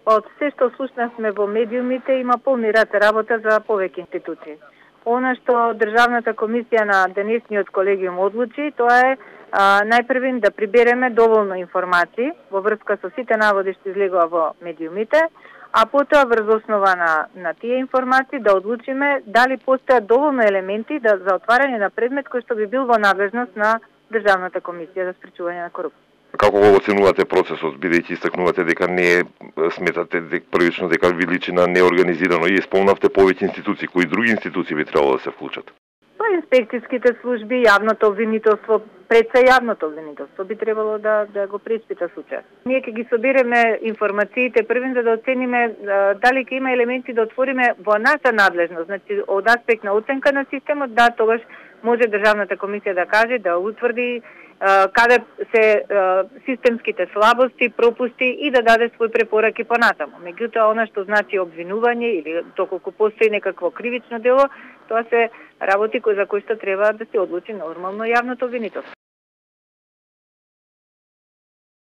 Па од се што слушнавме во медиумите има полни рад работа за повеќе институции. Она што Државната комисија на денесниот колегиум одлучи, тоа е најпрвин да прибереме доволно информации во врска со сите наводи што излегува во медиумите, а потоа врз основа на тие информации да одлучиме дали постојат доволно елементи за отварање на предмет кој што би бил во надлежност на Државната комисија за спречување на корупција. Како го оценувате процесот, бидејќи истакнувате дека не сметате првично дека ви личи на неорганизирано и спомнавте повеќе институции, кои други институции би требало да се вклучат? Па инспекцијските служби, јавното обвинителство, пред се јавното обвинителство би требало да го преиспита случајот. Ние ќе ги собереме информациите првин за да оцениме дали ќе има елементи да отвориме во наша надлежност, значи од аспект на оценка на системот, да тогаш може Државната комисија да каже, да утврди каде се системските слабости, пропусти и да даде свој препораки понатаму. Меѓутоа, она што значи обвинување или доколку постои некакво кривично дело, тоа се работи за кои што треба да се одлучи нормално јавното обвинителство.